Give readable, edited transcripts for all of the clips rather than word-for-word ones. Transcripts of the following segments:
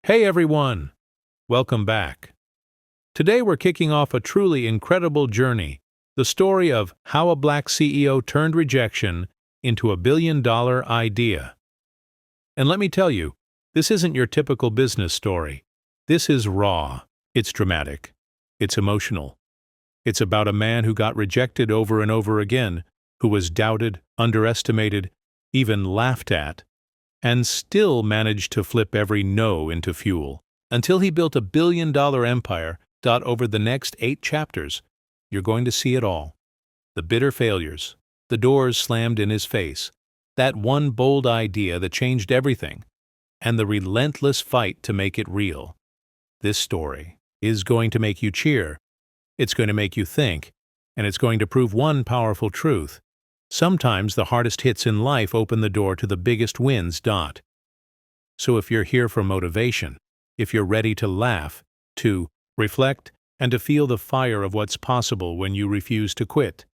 Hey everyone! Welcome back. Today we're kicking off a truly incredible journey, the story of how a black CEO turned rejection into a billion-dollar idea. And let me tell you, this isn't your typical business story. This is raw, it's dramatic, it's emotional. It's about a man who got rejected over and over again, who was doubted, underestimated, even laughed at, and still managed to flip every no into fuel, until he built a billion-dollar empire. Over the next 8 chapters, you're going to see it all. The bitter failures, the doors slammed in his face, that one bold idea that changed everything, and the relentless fight to make it real. This story is going to make you cheer, it's going to make you think, and it's going to prove one powerful truth. Sometimes the hardest hits in life open the door to the biggest wins. So if you're here for motivation, if you're ready to laugh, to reflect, and to feel the fire of what's possible when you refuse to quit,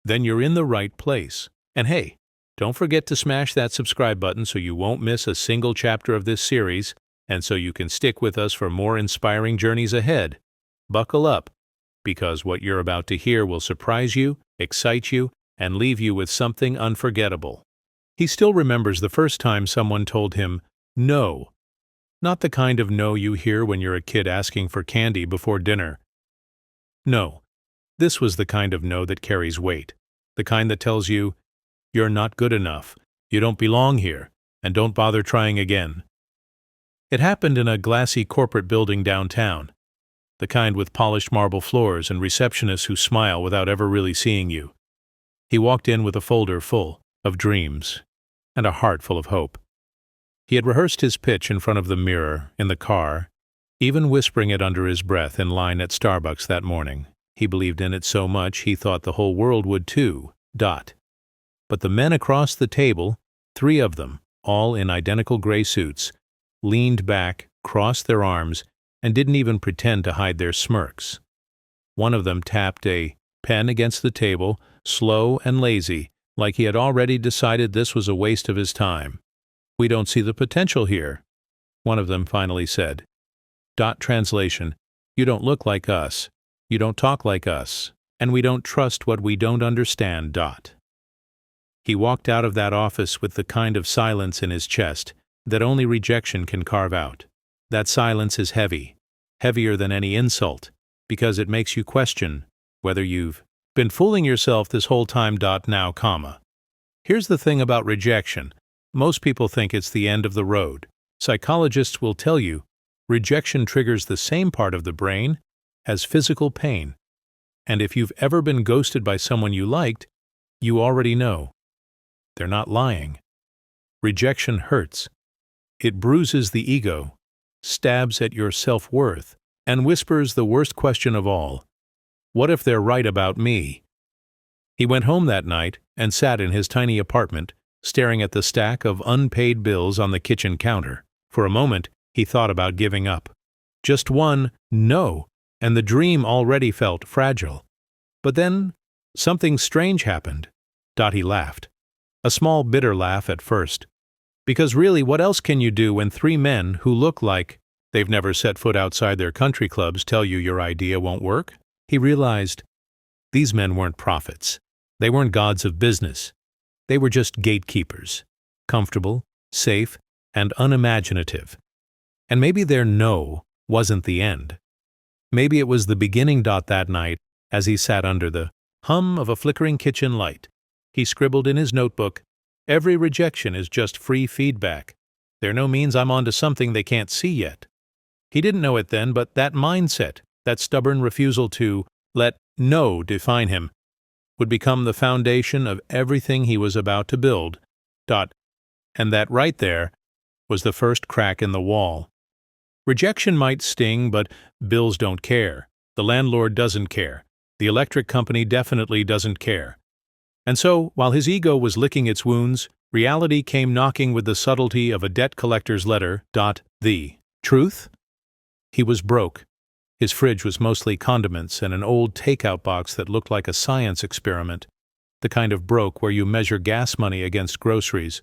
then you're in the right place. And hey, don't forget to smash that subscribe button so you won't miss a single chapter of this series, and so you can stick with us for more inspiring journeys ahead. Buckle up, because what you're about to hear will surprise you, excite you, and leave you with something unforgettable. He still remembers the first time someone told him no. Not the kind of no you hear when you're a kid asking for candy before dinner. No, this was the kind of no that carries weight, the kind that tells you, you're not good enough, you don't belong here, and don't bother trying again. It happened in a glassy corporate building downtown, the kind with polished marble floors and receptionists who smile without ever really seeing you. He walked in with a folder full of dreams and a heart full of hope. He had rehearsed his pitch in front of the mirror, in the car, even whispering it under his breath in line at Starbucks that morning. He believed in it so much he thought the whole world would too. But the men across the table, 3 of them, all in identical gray suits, leaned back, crossed their arms, and didn't even pretend to hide their smirks. One of them tapped a pen against the table, slow and lazy, like he had already decided this was a waste of his time. "We don't see the potential here," one of them finally said. Translation: "You don't look like us, you don't talk like us, and we don't trust what we don't understand." He walked out of that office with the kind of silence in his chest that only rejection can carve out. That silence is heavy, heavier than any insult, because it makes you question whether you've been fooling yourself this whole time. Here's the thing about rejection. Most people think it's the end of the road. Psychologists will tell you rejection triggers the same part of the brain as physical pain. And if you've ever been ghosted by someone you liked, you already know. They're not lying. Rejection hurts. It bruises the ego, stabs at your self-worth, and whispers the worst question of all. What if they're right about me? He went home that night and sat in his tiny apartment, staring at the stack of unpaid bills on the kitchen counter. For a moment, he thought about giving up. Just one no, and the dream already felt fragile. But then, something strange happened. He laughed. A small, bitter laugh at first. Because really, what else can you do when 3 men who look like they've never set foot outside their country clubs tell you your idea won't work? He realized these men weren't prophets. They weren't gods of business. They were just gatekeepers, comfortable, safe, and unimaginative. And maybe their no wasn't the end. Maybe it was the beginning. That night, as he sat under the hum of a flickering kitchen light, he scribbled in his notebook, "Every rejection is just free feedback. There no means I'm onto something they can't see yet." He didn't know it then, but that mindset, that stubborn refusal to let no define him, would become the foundation of everything he was about to build. And that right there was the first crack in the wall. Rejection might sting, but bills don't care. The landlord doesn't care. The electric company definitely doesn't care. And so, while his ego was licking its wounds, reality came knocking with the subtlety of a debt collector's letter. The truth? He was broke. His fridge was mostly condiments and an old takeout box that looked like a science experiment, the kind of broke where you measure gas money against groceries,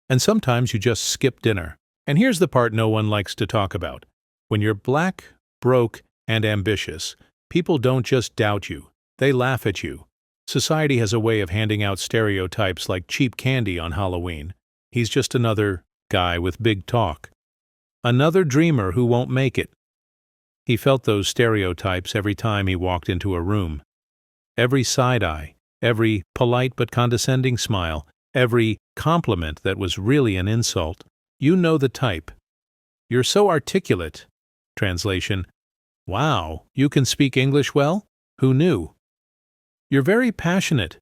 and sometimes you just skip dinner. And here's the part no one likes to talk about. When you're black, broke, and ambitious, people don't just doubt you, they laugh at you. Society has a way of handing out stereotypes like cheap candy on Halloween. He's just another guy with big talk. Another dreamer who won't make it. He felt those stereotypes every time he walked into a room. Every side eye, every polite but condescending smile, every compliment that was really an insult. You know the type. You're so articulate. Translation: wow, you can speak English well? Who knew? You're very passionate.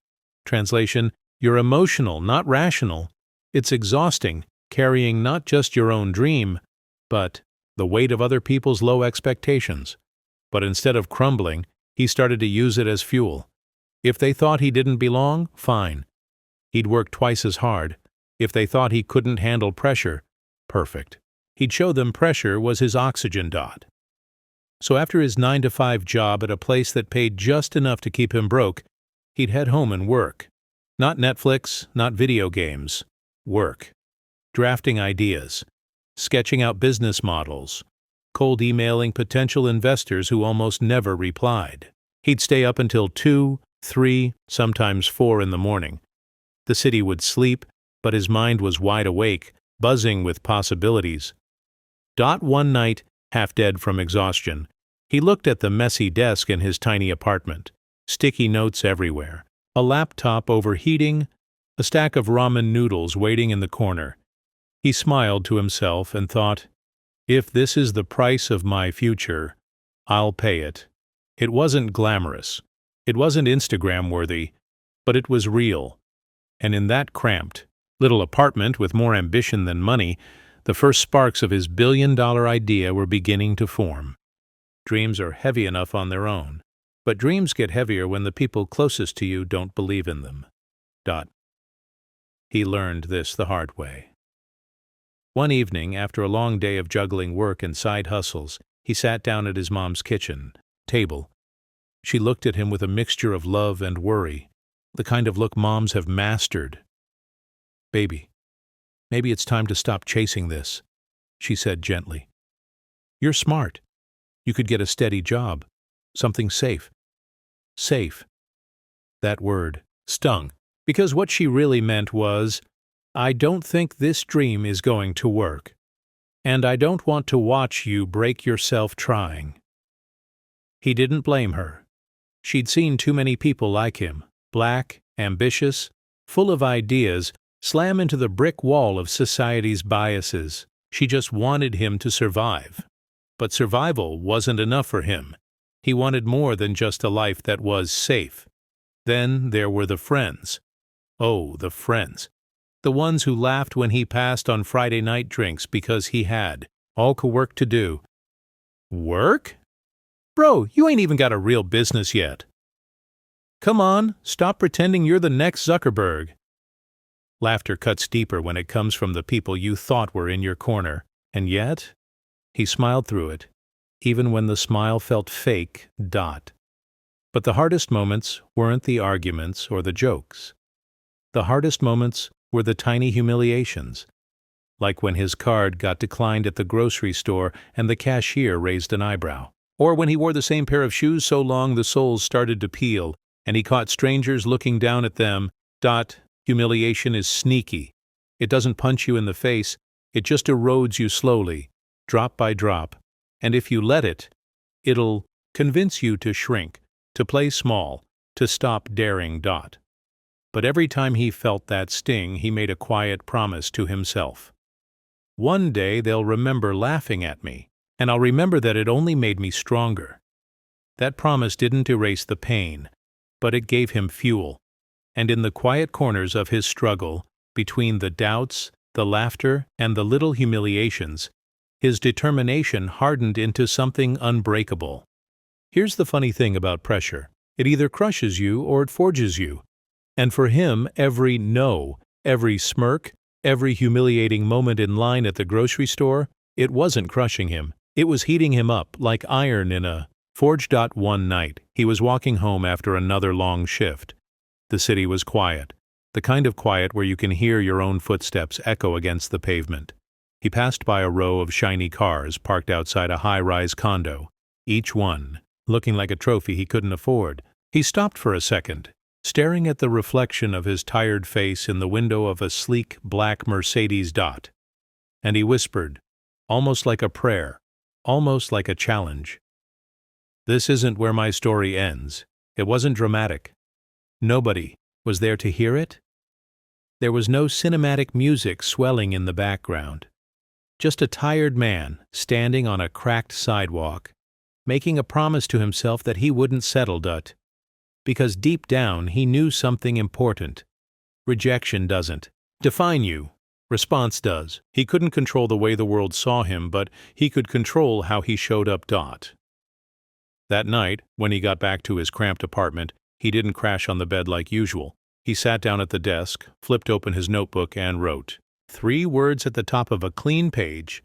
Translation: you're emotional, not rational. It's exhausting, carrying not just your own dream, but the weight of other people's low expectations. But instead of crumbling, he started to use it as fuel. If they thought he didn't belong, fine. He'd work twice as hard. If they thought he couldn't handle pressure, perfect. He'd show them pressure was his oxygen dot. So after his 9-to-5 job at a place that paid just enough to keep him broke, he'd head home and work. Not Netflix, not video games. Work. Drafting ideas. Sketching out business models. Cold emailing potential investors who almost never replied. He'd stay up until 2, 3, sometimes 4 in the morning. The city would sleep, but his mind was wide awake, buzzing with possibilities. One night, half dead from exhaustion, he looked at the messy desk in his tiny apartment. Sticky notes everywhere, a laptop overheating, a stack of ramen noodles waiting in the corner. He smiled to himself and thought, if this is the price of my future, I'll pay it. It wasn't glamorous. It wasn't Instagram-worthy, but it was real. And in that cramped, little apartment with more ambition than money, the first sparks of his billion-dollar idea were beginning to form. Dreams are heavy enough on their own, but dreams get heavier when the people closest to you don't believe in them. He learned this the hard way. One evening, after a long day of juggling work and side hustles, he sat down at his mom's kitchen table. She looked at him with a mixture of love and worry, the kind of look moms have mastered. "Baby, maybe it's time to stop chasing this," she said gently. "You're smart. You could get a steady job, something safe." Safe. That word stung, because what she really meant was, I don't think this dream is going to work, and I don't want to watch you break yourself trying. He didn't blame her. She'd seen too many people like him, black, ambitious, full of ideas, slam into the brick wall of society's biases. She just wanted him to survive. But survival wasn't enough for him. He wanted more than just a life that was safe. Then there were the friends. Oh, the friends. The ones who laughed when he passed on Friday night drinks because he had all the work to do. Work? Bro, you ain't even got a real business yet. Come on, stop pretending you're the next Zuckerberg. Laughter cuts deeper when it comes from the people you thought were in your corner, and yet, he smiled through it, even when the smile felt fake. But the hardest moments weren't the arguments or the jokes. The hardest moments were the tiny humiliations, like when his card got declined at the grocery store and the cashier raised an eyebrow, or when he wore the same pair of shoes so long the soles started to peel and he caught strangers looking down at them. Humiliation is sneaky. It doesn't punch you in the face, it just erodes you slowly, drop by drop, and if you let it, it'll convince you to shrink, to play small, to stop daring. But every time he felt that sting, he made a quiet promise to himself. One day they'll remember laughing at me, and I'll remember that it only made me stronger. That promise didn't erase the pain, but it gave him fuel. And in the quiet corners of his struggle, between the doubts, the laughter, and the little humiliations, his determination hardened into something unbreakable. Here's the funny thing about pressure. It either crushes you or it forges you. And for him, every no, every smirk, every humiliating moment in line at the grocery store, it wasn't crushing him. It was heating him up like iron in a forge. One night, he was walking home after another long shift. The city was quiet, the kind of quiet where you can hear your own footsteps echo against the pavement. He passed by a row of shiny cars parked outside a high-rise condo, each one looking like a trophy he couldn't afford. He stopped for a second, staring at the reflection of his tired face in the window of a sleek black Mercedes Dot, and he whispered, almost like a prayer, almost like a challenge. "This isn't where my story ends. It wasn't dramatic. Nobody was there to hear it. There was no cinematic music swelling in the background. Just a tired man standing on a cracked sidewalk, making a promise to himself that he wouldn't settle, because deep down he knew something important. Rejection doesn't define you. Response does. He couldn't control the way the world saw him, but he could control how he showed up. That night, when he got back to his cramped apartment, he didn't crash on the bed like usual. He sat down at the desk, flipped open his notebook, and wrote 3 words at the top of a clean page: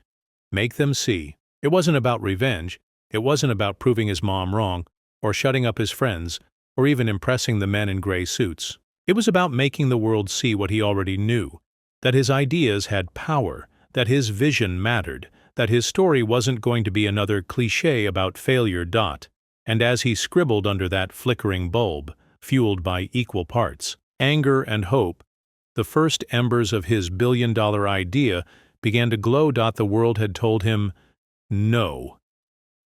make them see. It wasn't about revenge. It wasn't about proving his mom wrong, or shutting up his friends, or even impressing the men in gray suits. It was about making the world see what he already knew, that his ideas had power, that his vision mattered, that his story wasn't going to be another cliché about failure. And as he scribbled under that flickering bulb, fueled by equal parts anger and hope, the first embers of his billion-dollar idea began to glow. The world had told him no.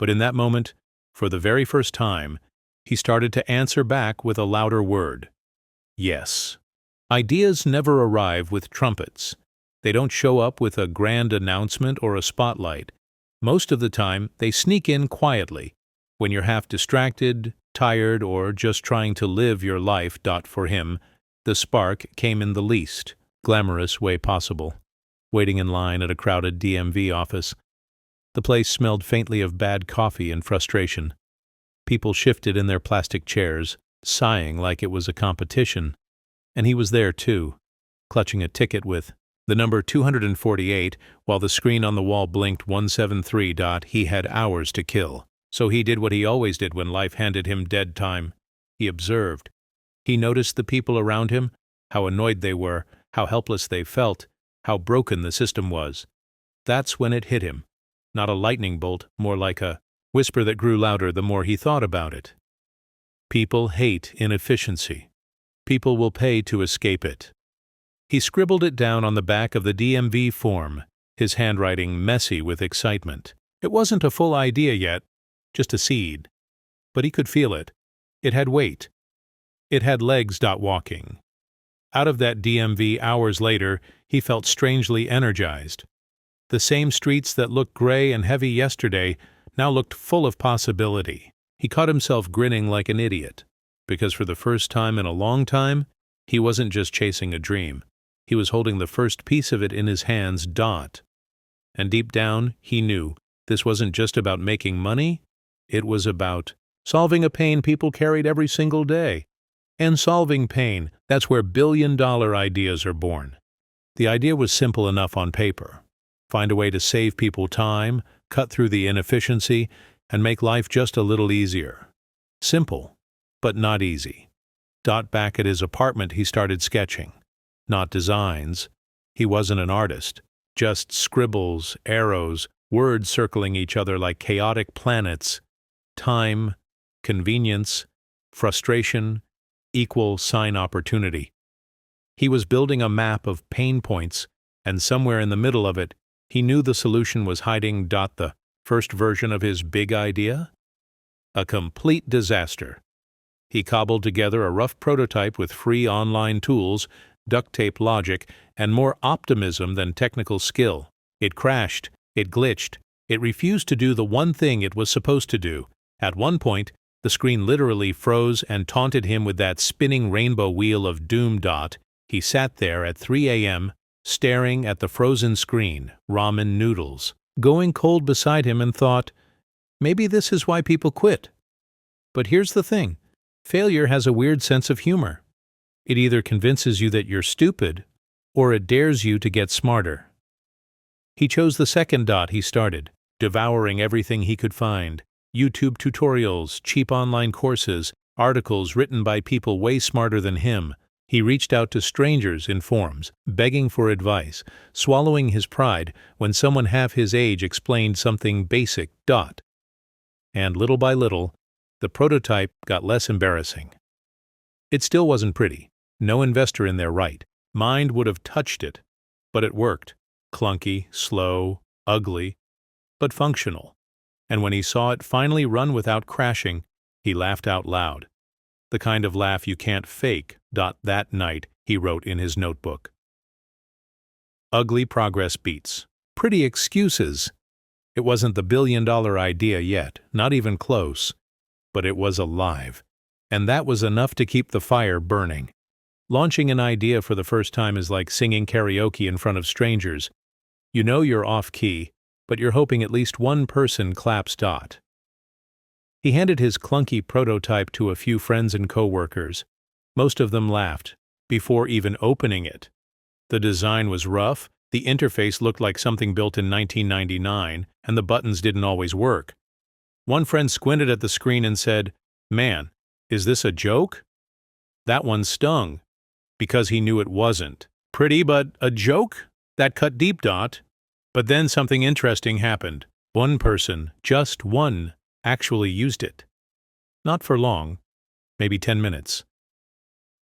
But in that moment, for the very first time, he started to answer back with a louder word: yes. Ideas never arrive with trumpets. They don't show up with a grand announcement or a spotlight. Most of the time, they sneak in quietly, when you're half distracted, tired, or just trying to live your life. For him, the spark came in the least glamorous way possible. Waiting in line at a crowded DMV office. The place smelled faintly of bad coffee and frustration. People shifted in their plastic chairs, sighing like it was a competition. And he was there too, clutching a ticket with the number 248, while the screen on the wall blinked 173. He had hours to kill. So he did what he always did when life handed him dead time. He observed. He noticed the people around him, how annoyed they were, how helpless they felt, how broken the system was. That's when it hit him. Not a lightning bolt, more like a whisper that grew louder the more he thought about it. People hate inefficiency. People will pay to escape it. He scribbled it down on the back of the DMV form, his handwriting messy with excitement. It wasn't a full idea yet, just a seed. But he could feel it. It had weight. It had legs. Walking out of that DMV hours later, he felt strangely energized. The same streets that looked gray and heavy yesterday now looked full of possibility. He caught himself grinning like an idiot, because for the first time in a long time, he wasn't just chasing a dream. He was holding the first piece of it in his hands. And deep down, he knew this wasn't just about making money. It was about solving a pain people carried every single day. And solving pain, that's where billion-dollar ideas are born. The idea was simple enough on paper. Find a way to save people time, cut through the inefficiency, and make life just a little easier. Simple, but not easy. Back at his apartment, he started sketching. Not designs. He wasn't an artist. Just scribbles, arrows, words circling each other like chaotic planets. Time, convenience, frustration, equal sign opportunity. He was building a map of pain points, and somewhere in the middle of it, he knew the solution was hiding. The first version of his big idea? A complete disaster. He cobbled together a rough prototype with free online tools, duct tape logic, and more optimism than technical skill. It crashed. It glitched. It refused to do the one thing it was supposed to do. At one point, the screen literally froze and taunted him with that spinning rainbow wheel of doom. He sat there at 3 a.m., staring at the frozen screen, ramen noodles, going cold beside him, and thought, maybe this is why people quit. But here's the thing. Failure has a weird sense of humor. It either convinces you that you're stupid, or it dares you to get smarter. He chose the second. He started, devouring everything he could find. YouTube tutorials, cheap online courses, articles written by people way smarter than him. He reached out to strangers in forums, begging for advice, swallowing his pride when someone half his age explained something basic. And little by little, the prototype got less embarrassing. It still wasn't pretty. No investor in their right mind would have touched it, but it worked. Clunky, slow, ugly, but functional. And when he saw it finally run without crashing, he laughed out loud. The kind of laugh you can't fake. That night, he wrote in his notebook. Ugly progress beats. Pretty excuses. It wasn't the billion-dollar idea yet, not even close. But it was alive. And that was enough to keep the fire burning. Launching an idea for the first time is like singing karaoke in front of strangers. You know you're off-key, but you're hoping at least one person claps. He handed his clunky prototype to a few friends and coworkers. Most of them laughed, before even opening it. The design was rough, the interface looked like something built in 1999, and the buttons didn't always work. One friend squinted at the screen and said, "Man, is this a joke?" That one stung, because he knew it wasn't. Pretty, but a joke? That cut deep. But then something interesting happened. One person, just one, actually used it. Not for long, maybe 10 minutes.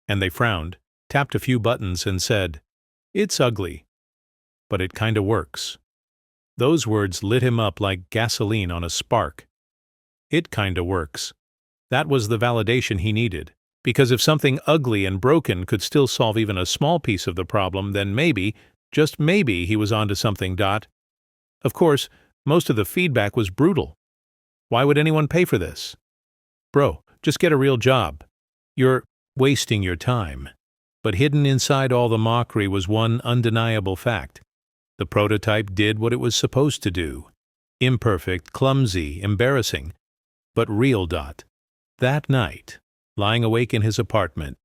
And they frowned, tapped a few buttons, and said, "It's ugly, but it kinda works." Those words lit him up like gasoline on a spark. It kinda works. That was the validation he needed. Because if something ugly and broken could still solve even a small piece of the problem, then maybe, just maybe, he was onto something. Of course, most of the feedback was brutal. Why would anyone pay for this? Bro, just get a real job. You're wasting your time. But hidden inside all the mockery was one undeniable fact. The prototype did what it was supposed to do. Imperfect, clumsy, embarrassing, but real. That night, lying awake in his apartment,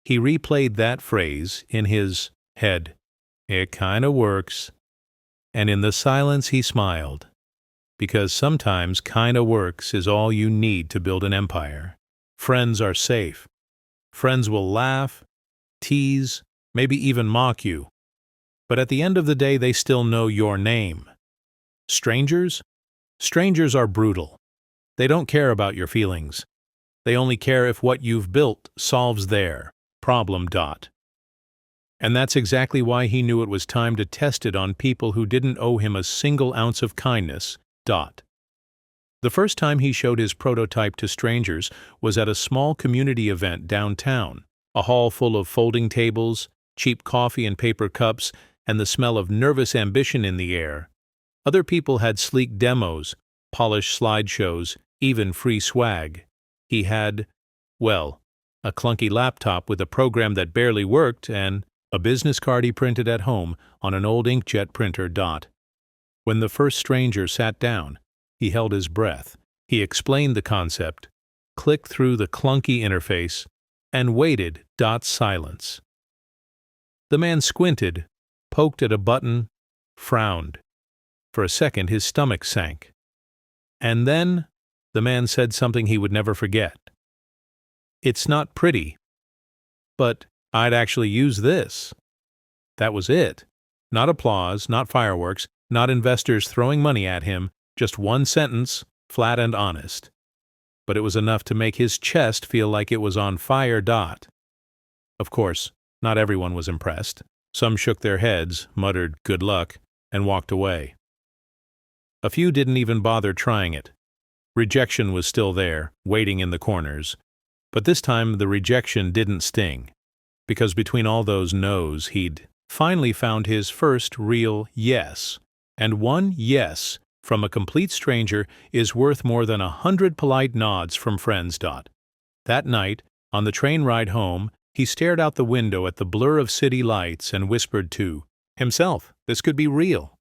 he replayed that phrase in his head. It kinda works. And in the silence he smiled. Because sometimes kinda works is all you need to build an empire. Friends are safe. Friends will laugh, tease, maybe even mock you. But at the end of the day, they still know your name. Strangers? Strangers are brutal. They don't care about your feelings. They only care if what you've built solves their problem. And that's exactly why he knew it was time to test it on people who didn't owe him a single ounce of kindness. The first time he showed his prototype to strangers was at a small community event downtown, a hall full of folding tables, cheap coffee and paper cups, and the smell of nervous ambition in the air. Other people had sleek demos, polished slideshows, even free swag. He had, well, a clunky laptop with a program that barely worked and a business card he printed at home on an old inkjet printer. When the first stranger sat down, he held his breath. He explained the concept, clicked through the clunky interface, and waited. Silence. The man squinted, poked at a button, frowned. For a second, his stomach sank. And then the man said something he would never forget. "It's not pretty, but I'd actually use this." That was it. Not applause, not fireworks, not investors throwing money at him, just one sentence, flat and honest. But it was enough to make his chest feel like it was on fire. Of course, not everyone was impressed. Some shook their heads, muttered "good luck," and walked away. A few didn't even bother trying it. Rejection was still there, waiting in the corners. But this time the rejection didn't sting, because between all those no's he'd finally found his first real yes. And one yes from a complete stranger is worth more than 100 polite nods from friends. That night, on the train ride home, he stared out the window at the blur of city lights and whispered to himself, this could be real.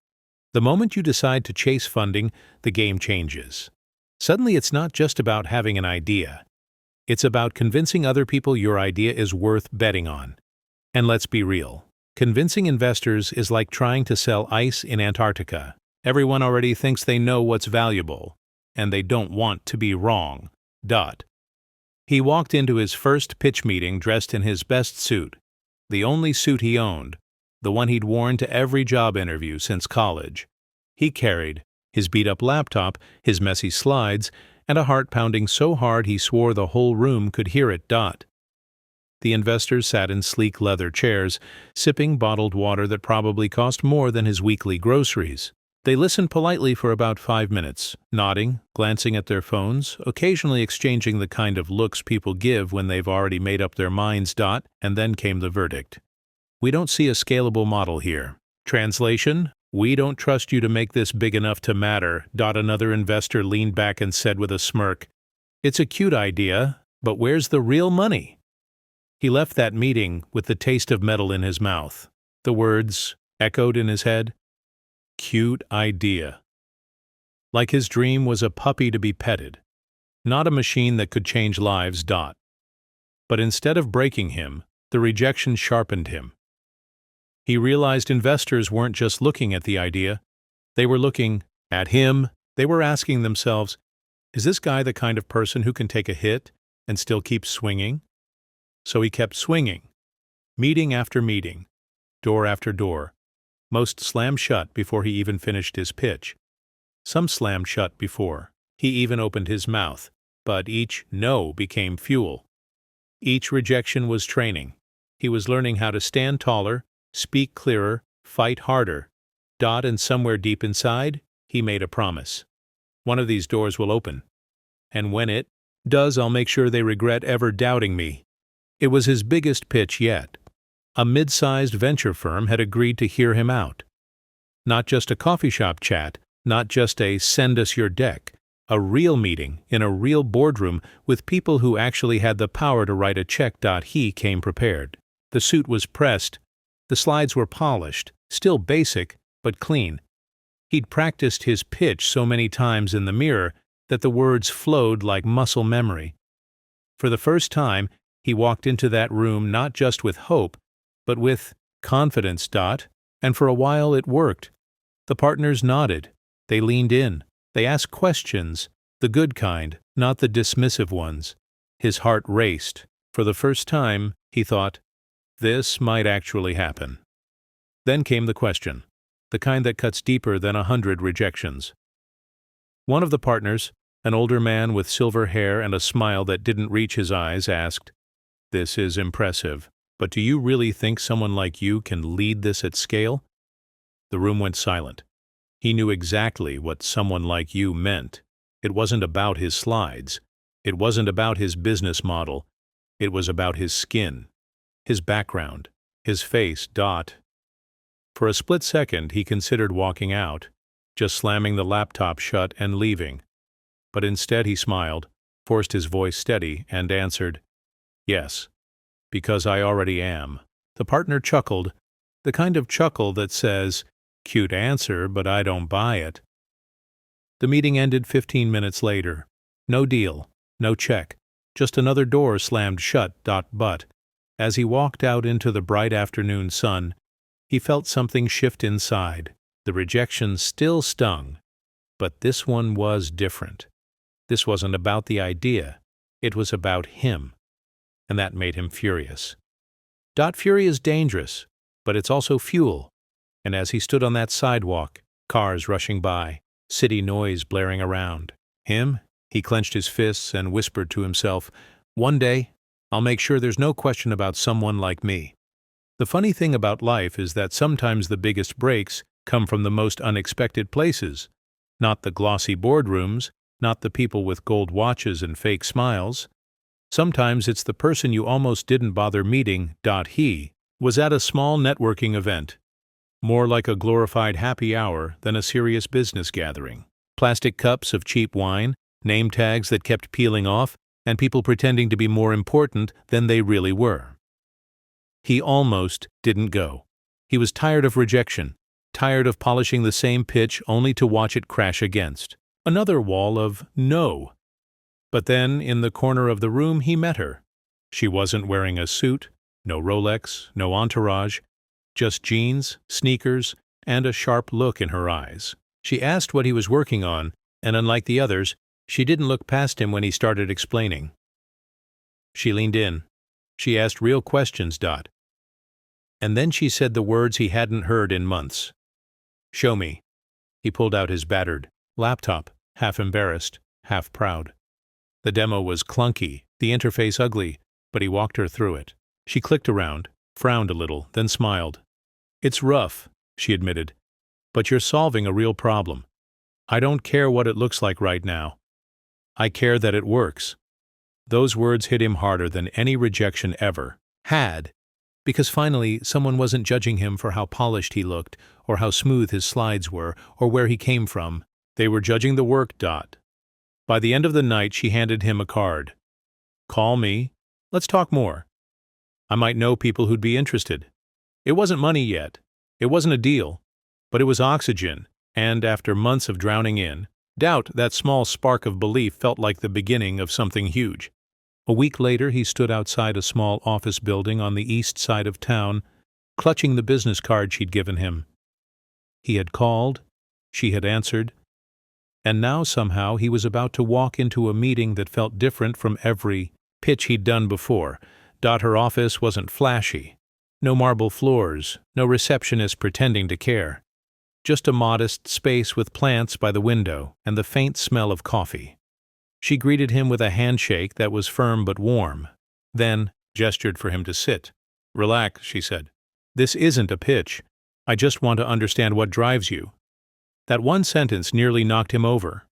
The moment you decide to chase funding, the game changes. Suddenly it's not just about having an idea. It's about convincing other people your idea is worth betting on. And let's be real. Convincing investors is like trying to sell ice in Antarctica. Everyone already thinks they know what's valuable, and they don't want to be wrong. He walked into his first pitch meeting dressed in his best suit, the only suit he owned, the one he'd worn to every job interview since college. He carried his beat-up laptop, his messy slides, and a heart pounding so hard he swore the whole room could hear it. The investors sat in sleek leather chairs, sipping bottled water that probably cost more than his weekly groceries. They listened politely for about 5 minutes, nodding, glancing at their phones, occasionally exchanging the kind of looks people give when they've already made up their minds. And then came the verdict. "We don't see a scalable model here." Translation: "We don't trust you to make this big enough to matter." Another investor leaned back and said with a smirk, "It's a cute idea, but where's the real money?" He left that meeting with the taste of metal in his mouth. The words echoed in his head. Cute idea. Like his dream was a puppy to be petted, not a machine that could change lives. But instead of breaking him, the rejection sharpened him. He realized investors weren't just looking at the idea, they were looking at him. They were asking themselves, is this guy the kind of person who can take a hit and still keep swinging? So he kept swinging, meeting after meeting, door after door. Most slammed shut before he even finished his pitch. Some slammed shut before he even opened his mouth, but each no became fuel. Each rejection was training. He was learning how to stand taller, speak clearer, fight harder. And somewhere deep inside, he made a promise. One of these doors will open. And when it does, I'll make sure they regret ever doubting me. It was his biggest pitch yet. A mid-sized venture firm had agreed to hear him out. Not just a coffee shop chat, not just a send us your deck, a real meeting in a real boardroom with people who actually had the power to write a check. He came prepared. The suit was pressed. The slides were polished, still basic, but clean. He'd practiced his pitch so many times in the mirror that the words flowed like muscle memory. For the first time, he walked into that room not just with hope, but with confidence. And for a while it worked. The partners nodded. They leaned in. They asked questions, the good kind, not the dismissive ones. His heart raced. For the first time, he thought, this might actually happen. Then came the question, the kind that cuts deeper than 100 rejections. One of the partners, an older man with silver hair and a smile that didn't reach his eyes, asked, "This is impressive, but do you really think someone like you can lead this at scale?" The room went silent. He knew exactly what someone like you meant. It wasn't about his slides. It wasn't about his business model. It was about his skin, his background, his face. For a split second, he considered walking out, just slamming the laptop shut and leaving. But instead he smiled, forced his voice steady, and answered, "Yes, because I already am." The partner chuckled, the kind of chuckle that says, "Cute answer, but I don't buy it." The meeting ended 15 minutes later. No deal, no check, just another door slammed shut. But as he walked out into the bright afternoon sun, he felt something shift inside. The rejection still stung, but this one was different. This wasn't about the idea. It was about him. And that made him furious. Fury is dangerous, but it's also fuel. And as he stood on that sidewalk, cars rushing by, city noise blaring around he clenched his fists and whispered to himself, "One day, I'll make sure there's no question about someone like me." The funny thing about life is that sometimes the biggest breaks come from the most unexpected places. Not the glossy boardrooms, not the people with gold watches and fake smiles. Sometimes it's the person you almost didn't bother meeting. He was at a small networking event, more like a glorified happy hour than a serious business gathering. Plastic cups of cheap wine, name tags that kept peeling off, and people pretending to be more important than they really were. He almost didn't go. He was tired of rejection, tired of polishing the same pitch only to watch it crash against another wall of no. But then, in the corner of the room, he met her. She wasn't wearing a suit, no Rolex, no entourage, just jeans, sneakers, and a sharp look in her eyes. She asked what he was working on, and unlike the others, she didn't look past him when he started explaining. She leaned in. She asked real questions. And then she said the words he hadn't heard in months. "Show me." He pulled out his battered laptop, half embarrassed, half proud. The demo was clunky, the interface ugly, but he walked her through it. She clicked around, frowned a little, then smiled. "It's rough," she admitted, "but you're solving a real problem. I don't care what it looks like right now. I care that it works." Those words hit him harder than any rejection ever had, because finally someone wasn't judging him for how polished he looked, or how smooth his slides were, or where he came from. They were judging the work. By the end of the night, she handed him a card. "Call me. Let's talk more. I might know people who'd be interested." It wasn't money yet. It wasn't a deal. But it was oxygen, and after months of drowning in doubt, that small spark of belief felt like the beginning of something huge. A week later, he stood outside a small office building on the east side of town, clutching the business card she'd given him. He had called, she had answered, and now somehow he was about to walk into a meeting that felt different from every pitch he'd done before. Her office wasn't flashy. No marble floors, no receptionist pretending to care. Just a modest space with plants by the window and the faint smell of coffee. She greeted him with a handshake that was firm but warm, then gestured for him to sit. "Relax," she said. "This isn't a pitch. I just want to understand what drives you." That one sentence nearly knocked him over.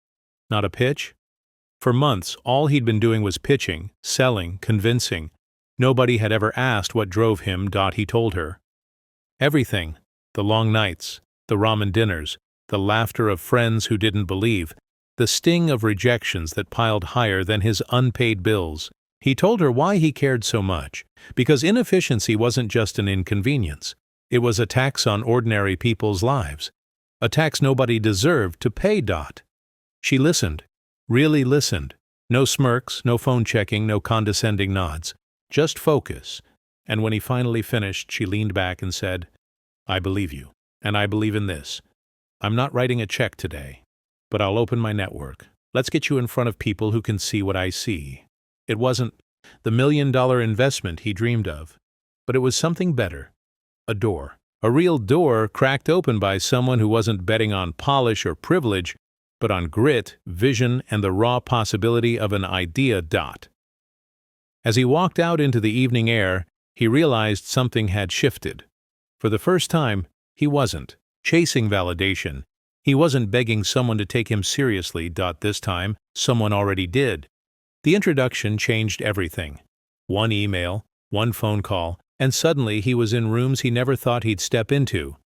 Not a pitch? For months, all he'd been doing was pitching, selling, convincing. Nobody had ever asked what drove him. He told her. Everything. The long nights, the ramen dinners, the laughter of friends who didn't believe, the sting of rejections that piled higher than his unpaid bills. He told her why he cared so much, because inefficiency wasn't just an inconvenience. It was a tax on ordinary people's lives, a tax nobody deserved to pay. She listened, really listened. No smirks, no phone checking, no condescending nods. Just focus. And when he finally finished, she leaned back and said, "I believe you, and I believe in this. I'm not writing a check today, but I'll open my network. Let's get you in front of people who can see what I see." It wasn't the $1 million investment he dreamed of, but it was something better. A door. A real door cracked open by someone who wasn't betting on polish or privilege, but on grit, vision, and the raw possibility of an idea. As he walked out into the evening air, he realized something had shifted. For the first time, he wasn't chasing validation. He wasn't begging someone to take him seriously. This time, someone already did. The introduction changed everything. One email, one phone call, and suddenly he was in rooms he never thought he'd step into.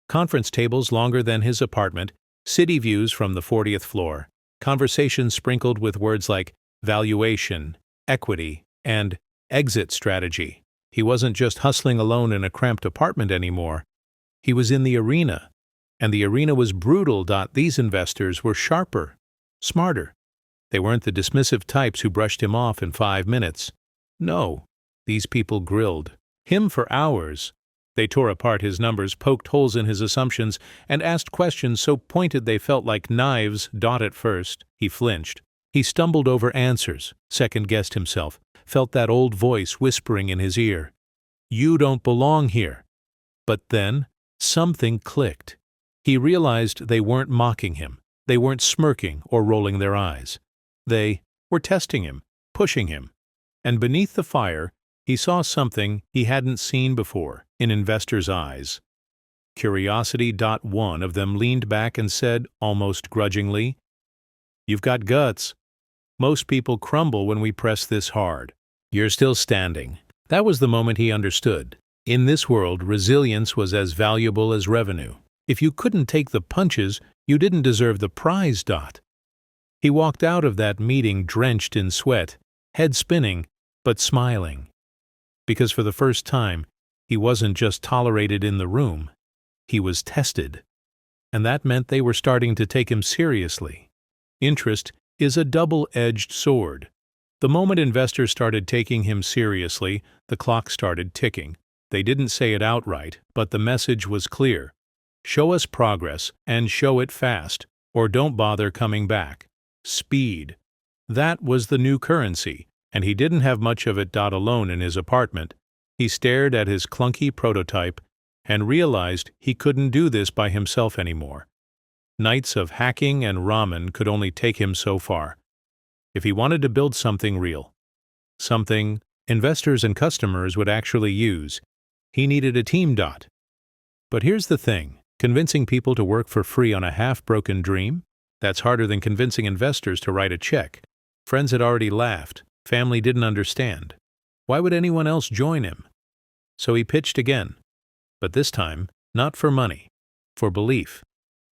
Conference tables longer than his apartment, city views from the 40th floor, conversations sprinkled with words like valuation, equity, and exit strategy. He wasn't just hustling alone in a cramped apartment anymore. He was in the arena, and the arena was brutal. These investors were sharper, smarter. They weren't the dismissive types who brushed him off in 5 minutes. No, these people grilled him for hours. They tore apart his numbers, poked holes in his assumptions, and asked questions so pointed they felt like knives. At first, he flinched. He stumbled over answers, second-guessed himself, felt that old voice whispering in his ear, "You don't belong here." But then, something clicked. He realized they weren't mocking him. They weren't smirking or rolling their eyes. They were testing him, pushing him. And beneath the fire, he saw something he hadn't seen before in investors' eyes. Curiosity. One of them leaned back and said, almost grudgingly, "You've got guts. Most people crumble when we press this hard. You're still standing." That was the moment he understood. In this world, resilience was as valuable as revenue. If you couldn't take the punches, you didn't deserve the prize. He walked out of that meeting drenched in sweat, head spinning, but smiling. Because for the first time, he wasn't just tolerated in the room, he was tested. And that meant they were starting to take him seriously. Interest is a double-edged sword. The moment investors started taking him seriously, the clock started ticking. They didn't say it outright, but the message was clear. Show us progress, and show it fast, or don't bother coming back. Speed. That was the new currency, and he didn't have much of it. Alone in his apartment, He stared at his clunky prototype and realized he couldn't do this by himself anymore. Nights of hacking and ramen could only take him so far. If he wanted to build something real, something investors and customers would actually use, he needed a team. But here's the thing, convincing people to work for free on a half-broken dream? That's harder than convincing investors to write a check. Friends had already laughed. Family didn't understand. Why would anyone else join him? So he pitched again. But this time, not for money, for belief.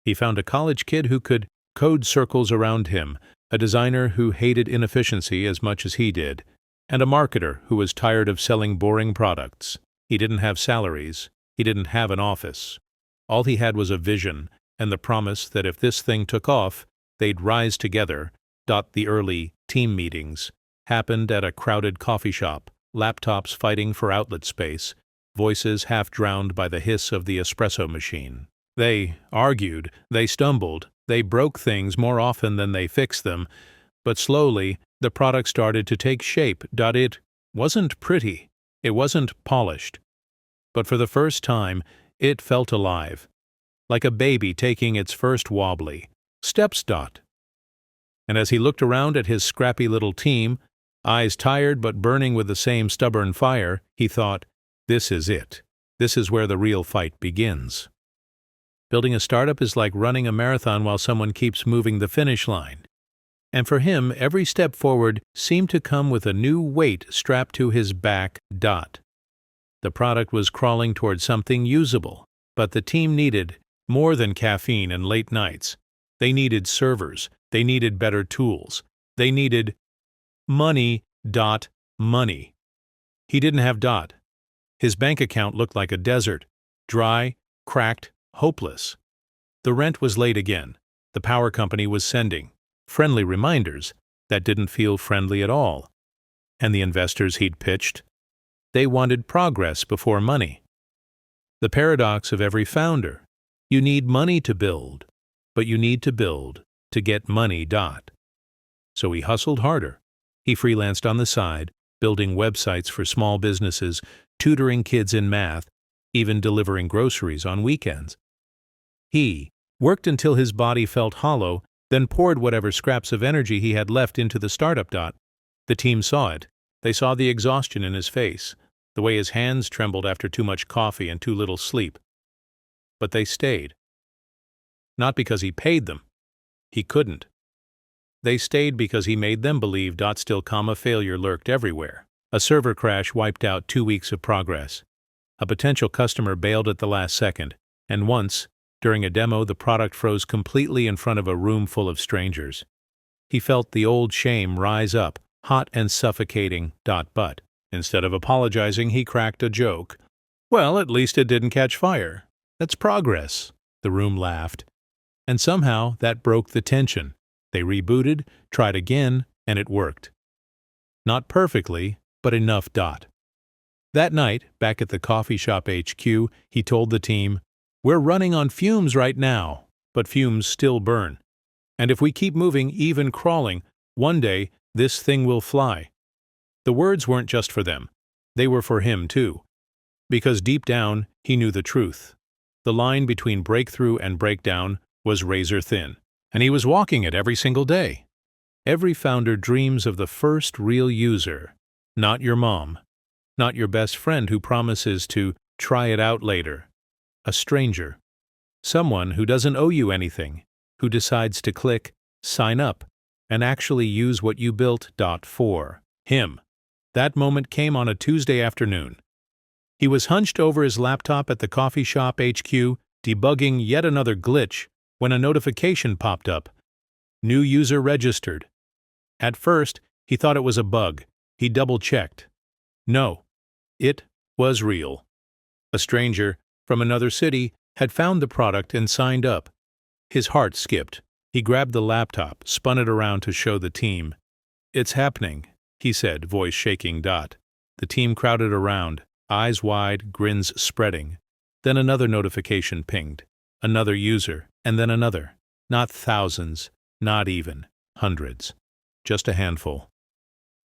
He found a college kid who could code circles around him, a designer who hated inefficiency as much as he did, and a marketer who was tired of selling boring products. He didn't have salaries. He didn't have an office. All he had was a vision and the promise that if this thing took off, they'd rise together. The early team meetings happened at a crowded coffee shop, laptops fighting for outlet space, voices half drowned by the hiss of the espresso machine. They argued, they stumbled, they broke things more often than they fixed them, but slowly the product started to take shape. It wasn't pretty, it wasn't polished, but for the first time it felt alive, like a baby taking its first wobbly steps. And as he looked around at his scrappy little team, eyes tired but burning with the same stubborn fire, he thought, this is it. This is where the real fight begins. Building a startup is like running a marathon while someone keeps moving the finish line. And for him, every step forward seemed to come with a new weight strapped to his back. The product was crawling toward something usable, but the team needed more than caffeine and late nights. They needed servers. They needed better tools. They needed money. Money. He didn't have. His bank account looked like a desert, dry, cracked, hopeless. The rent was late again. The power company was sending friendly reminders that didn't feel friendly at all. And the investors he'd pitched, they wanted progress before money. The paradox of every founder. You need money to build, but you need to build to get money. So he hustled harder. He freelanced on the side, building websites for small businesses, tutoring kids in math, even delivering groceries on weekends. He worked until his body felt hollow, then poured whatever scraps of energy he had left into the startup. The team saw it. They saw the exhaustion in his face, the way his hands trembled after too much coffee and too little sleep. But they stayed. Not because he paid them. He couldn't. They stayed because he made them believe. Still, failure lurked everywhere. A server crash wiped out 2 weeks of progress. A potential customer bailed at the last second, and once, during a demo, the product froze completely in front of a room full of strangers. He felt the old shame rise up, hot and suffocating. But instead of apologizing, he cracked a joke. Well, at least it didn't catch fire. That's progress. The room laughed. And somehow that broke the tension. They rebooted, tried again, and it worked. Not perfectly, but enough. That night, back at the coffee shop HQ, he told the team, "We're running on fumes right now, but fumes still burn. And if we keep moving, even crawling, one day this thing will fly." The words weren't just for them. They were for him, too. Because deep down, he knew the truth. The line between breakthrough and breakdown was razor thin, and he was walking it every single day. Every founder dreams of the first real user, not your mom, not your best friend who promises to try it out later. A stranger. Someone who doesn't owe you anything, who decides to click, sign up, and actually use what you built. For him. That moment came on a Tuesday afternoon. He was hunched over his laptop at the coffee shop HQ, debugging yet another glitch, when a notification popped up. New user registered. At first, he thought it was a bug. He double-checked. No, it was real. A stranger from another city had found the product and signed up. His heart skipped. He grabbed the laptop, spun it around to show the team. "It's happening," he said, voice shaking. The team crowded around, eyes wide, grins spreading. Then another notification pinged. Another user, and then another. Not thousands, not even hundreds. Just a handful.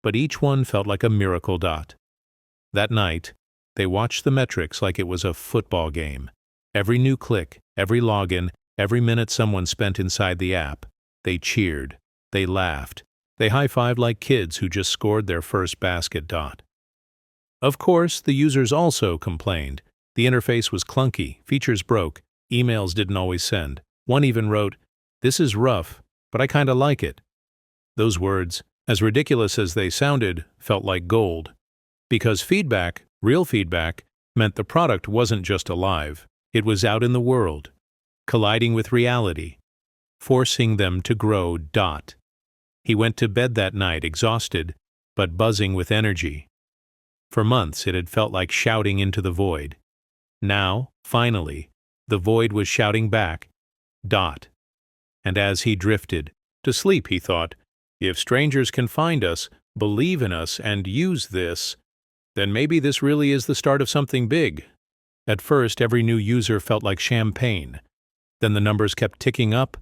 But each one felt like a miracle. That night, They watched the metrics like it was a football game. Every new click, every login, every minute someone spent inside the app. They cheered. They laughed. They high-fived like kids who just scored their first basket. Of course, the users also complained. The interface was clunky, features broke, emails didn't always send. One even wrote, "This is rough, but I kinda like it." Those words, as ridiculous as they sounded, felt like gold. Because feedback, real feedback, meant the product wasn't just alive. It was out in the world, colliding with reality, forcing them to grow. He went to bed that night exhausted, but buzzing with energy. For months it had felt like shouting into the void. Now, finally, the void was shouting back. And as he drifted to sleep, he thought, if strangers can find us, believe in us, and use this, then maybe this really is the start of something big. At first, every new user felt like champagne. Then the numbers kept ticking up,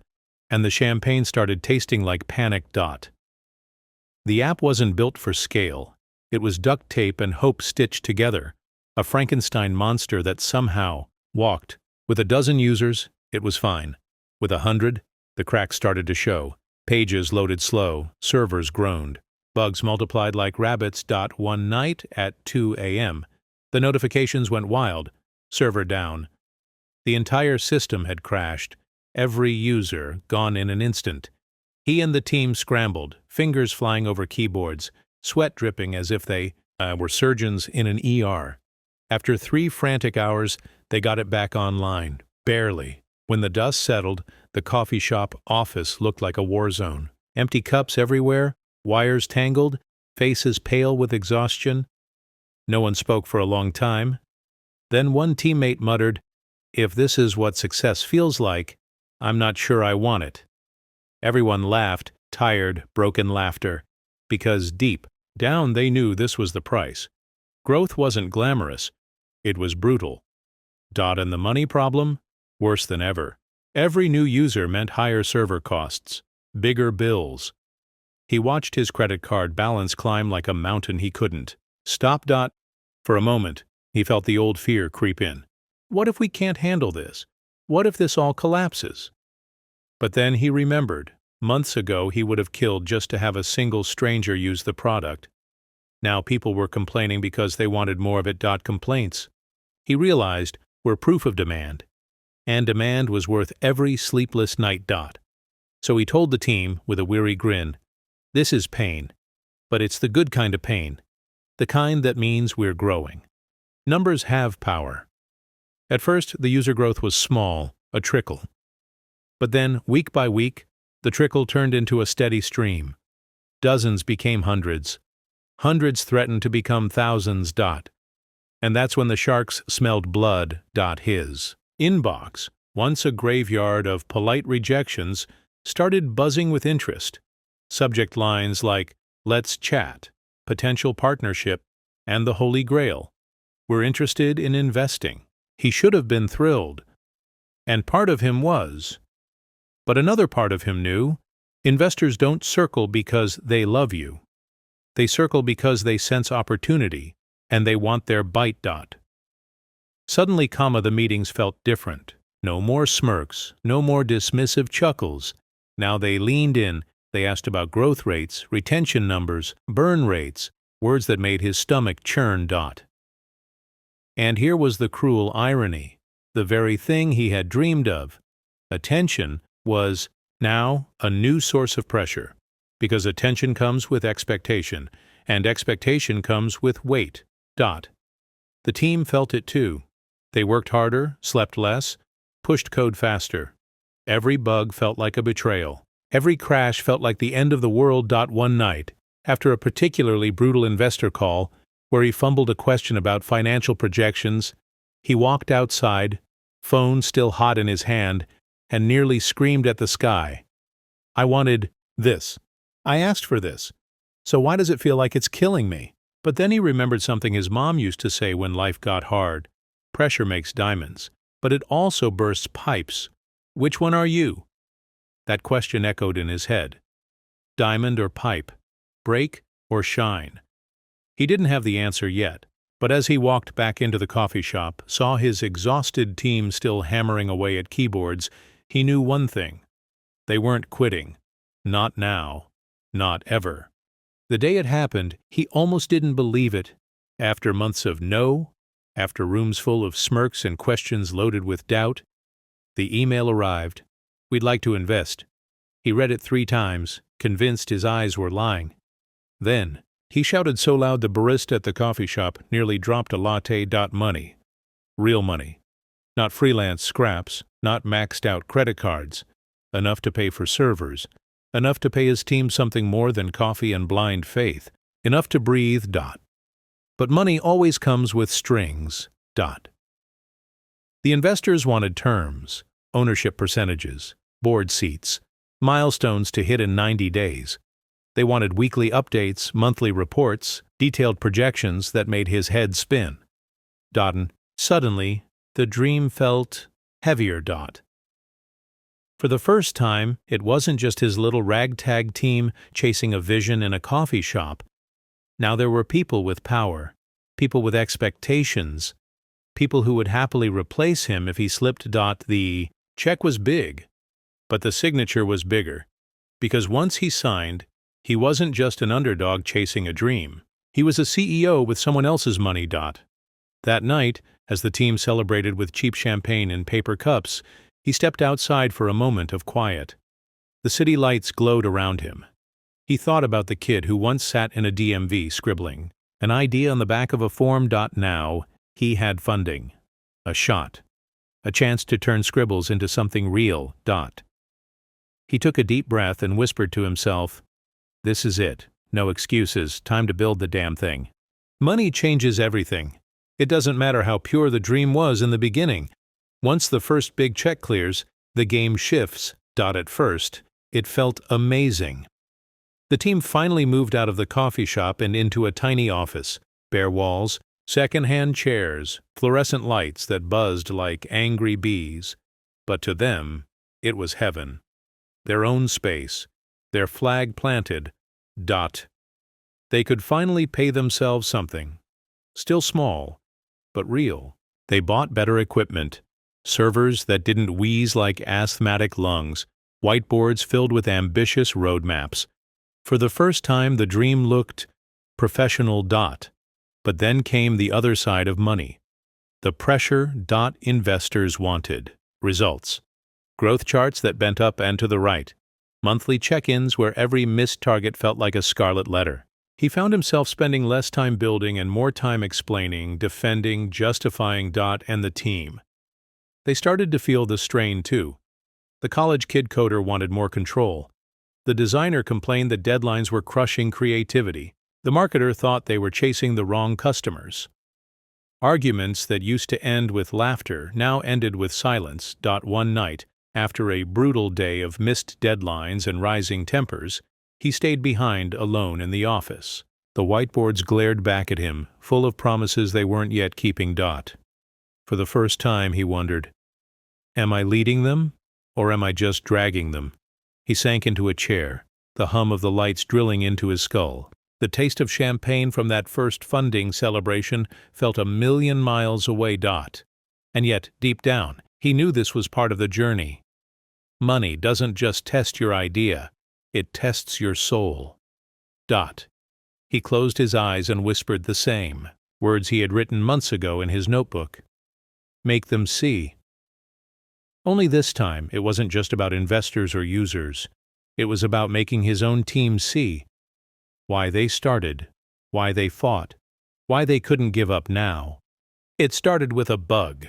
and the champagne started tasting like panic. The app wasn't built for scale. It was duct tape and hope stitched together, a Frankenstein monster that somehow walked. With a dozen users, it was fine. With 100, the cracks started to show. Pages loaded slow, servers groaned. Bugs multiplied like rabbits. One night at 2 a.m., the notifications went wild. Server down. The entire system had crashed. Every user gone in an instant. He and the team scrambled, fingers flying over keyboards, sweat dripping as if they were surgeons in an ER. After 3 frantic hours, they got it back online. Barely. When the dust settled, the coffee shop office looked like a war zone. Empty cups everywhere, wires tangled, faces pale with exhaustion. No one spoke for a long time. Then one teammate muttered, "If this is what success feels like, I'm not sure I want it." Everyone laughed, tired, broken laughter, because deep down they knew this was the price. Growth wasn't glamorous. It was brutal. And the money problem? Worse than ever. Every new user meant higher server costs, bigger bills. He watched his credit card balance climb like a mountain he couldn't stop. For a moment, he felt the old fear creep in. What if we can't handle this? What if this all collapses? But then he remembered. Months ago he would have killed just to have a single stranger use the product. Now people were complaining because they wanted more of it. Complaints, he realized, were proof of demand. And demand was worth every sleepless night. So he told the team with a weary grin, "This is pain, but it's the good kind of pain, the kind that means we're growing." Numbers have power. At first, the user growth was small, a trickle. But then, week by week, the trickle turned into a steady stream. Dozens became hundreds. Hundreds threatened to become thousands. And that's when the sharks smelled blood. His inbox, once a graveyard of polite rejections, started buzzing with interest. Subject lines like, "Let's chat," "Potential partnership," and "The Holy Grail." We're interested in investing. He should have been thrilled. And part of him was. But another part of him knew, investors don't circle because they love you. They circle because they sense opportunity, and they want their bite. Suddenly, the meetings felt different. No more smirks, no more dismissive chuckles. Now they leaned in, they asked about growth rates, retention numbers, burn rates, words that made his stomach churn. And here was the cruel irony. The very thing he had dreamed of, attention, was now a new source of pressure. Because attention comes with expectation, and expectation comes with weight. The team felt it too. They worked harder, slept less, pushed code faster. Every bug felt like a betrayal. Every crash felt like the end of the world. One night, after a particularly brutal investor call, where he fumbled a question about financial projections, he walked outside, phone still hot in his hand, and nearly screamed at the sky. "I wanted this. I asked for this. So why does it feel like it's killing me?" But then he remembered something his mom used to say when life got hard. Pressure makes diamonds, but it also bursts pipes. Which one are you? That question echoed in his head. Diamond or pipe? Break or shine? He didn't have the answer yet, But as he walked back into the coffee shop, saw his exhausted team still hammering away at keyboards, he knew one thing. They weren't quitting. Not now. Not ever. The day it happened, he almost didn't believe it. After months of no, after rooms full of smirks and questions loaded with doubt, the email arrived. "We'd like to invest." He read it 3 times, convinced his eyes were lying. Then, he shouted so loud the barista at the coffee shop nearly dropped a latte. Money. Real money. Not freelance scraps, not maxed out credit cards. Enough to pay for servers. Enough to pay his team something more than coffee and blind faith. Enough to breathe. But money always comes with strings. The investors wanted terms, ownership percentages, board seats, milestones to hit in 90 days. They wanted weekly updates, monthly reports, detailed projections that made his head spin. And suddenly, the dream felt heavier. For the first time, it wasn't just his little ragtag team chasing a vision in a coffee shop. Now there were people with power, people with expectations, people who would happily replace him if he slipped. The check was big, but the signature was bigger, because once he signed, he wasn't just an underdog chasing a dream. He was a CEO with someone else's money. That night, as the team celebrated with cheap champagne in paper cups, he stepped outside for a moment of quiet. The city lights glowed around him. He thought about the kid who once sat in a DMV scribbling, an idea on the back of a form. Now, he had funding. A shot. A chance to turn scribbles into something real. He took a deep breath and whispered to himself, "This is it. No excuses. Time to build the damn thing." Money changes everything. It doesn't matter how pure the dream was in the beginning. Once the first big check clears, the game shifts. At first, it felt amazing. The team finally moved out of the coffee shop and into a tiny office. Bare walls, second-hand chairs, fluorescent lights that buzzed like angry bees. But to them, it was heaven. Their own space. Their flag planted. They could finally pay themselves something. Still small, but real. They bought better equipment. Servers that didn't wheeze like asthmatic lungs. Whiteboards filled with ambitious roadmaps. For the first time, the dream looked professional. But then came the other side of money. The pressure. Investors wanted. Results. Growth charts that bent up and to the right. Monthly check-ins where every missed target felt like a scarlet letter. He found himself spending less time building and more time explaining, defending, justifying. And the team. They started to feel the strain too. The college kid coder wanted more control. The designer complained that deadlines were crushing creativity. The marketer thought they were chasing the wrong customers. Arguments that used to end with laughter now ended with silence. One night, after a brutal day of missed deadlines and rising tempers, he stayed behind alone in the office. The whiteboards glared back at him, full of promises they weren't yet keeping. For the first time, he wondered, am I leading them, or am I just dragging them? He sank into a chair, the hum of the lights drilling into his skull. The taste of champagne from that first funding celebration felt 1,000,000 miles away. And yet, deep down, he knew this was part of the journey. Money doesn't just test your idea, it tests your soul. He closed his eyes and whispered the same, words he had written months ago in his notebook. Make them see. Only this time, it wasn't just about investors or users. It was about making his own team see why they started, why they fought, why they couldn't give up now. It started with a bug.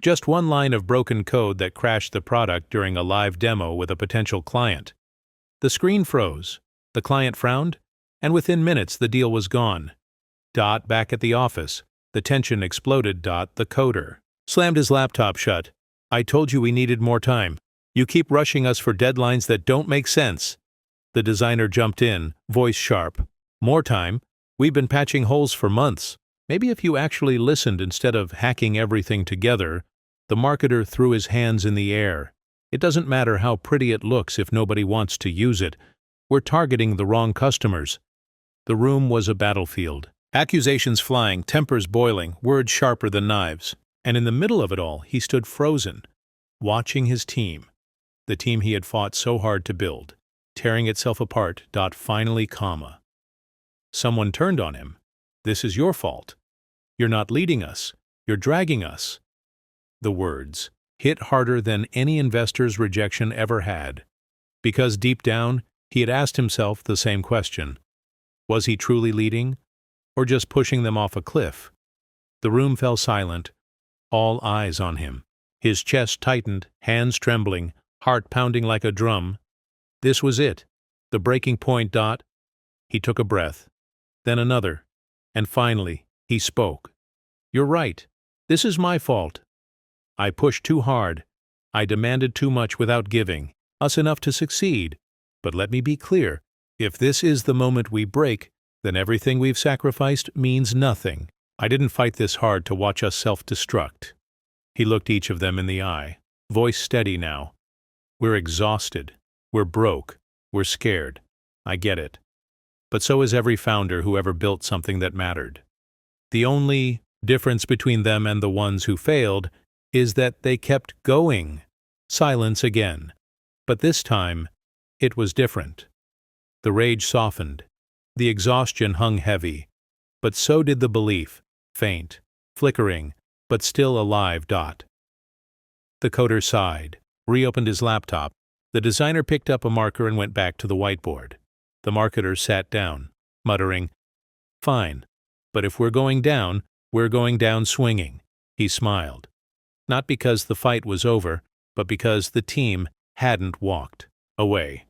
Just one line of broken code that crashed the product during a live demo with a potential client. The screen froze, the client frowned, and within minutes the deal was gone. Back at the office, the tension exploded. The coder slammed his laptop shut. I told you we needed more time. You keep rushing us for deadlines that don't make sense. The designer jumped in, voice sharp. More time? We've been patching holes for months. Maybe if you actually listened instead of hacking everything together. The marketer threw his hands in the air. It doesn't matter how pretty it looks if nobody wants to use it. We're targeting the wrong customers. The room was a battlefield. Accusations flying, tempers boiling, words sharper than knives. And in the middle of it all, he stood frozen, watching his team, the team he had fought so hard to build, tearing itself apart. Finally, comma. Someone turned on him. "This is your fault. You're not leading us. You're dragging us." The words hit harder than any investor's rejection ever had, because deep down, he had asked himself the same question. Was he truly leading, or just pushing them off a cliff? The room fell silent, all eyes on him. His chest tightened, hands trembling, heart pounding like a drum. This was it, the breaking point. He took a breath, then another, and finally, he spoke. "You're right. This is my fault. I pushed too hard. I demanded too much without giving us enough to succeed. But let me be clear. If this is the moment we break, then everything we've sacrificed means nothing. I didn't fight this hard to watch us self-destruct." He looked each of them in the eye, voice steady now. "We're exhausted. We're broke. We're scared. I get it. But so is every founder who ever built something that mattered. The only difference between them and the ones who failed is that they kept going." Silence again. But this time, it was different. The rage softened. The exhaustion hung heavy. But so did the belief, faint, flickering, but still alive. The coder sighed, reopened his laptop. The designer picked up a marker and went back to the whiteboard. The marketer sat down, muttering, "Fine, but if we're going down swinging." He smiled. Not because the fight was over, but because the team hadn't walked away.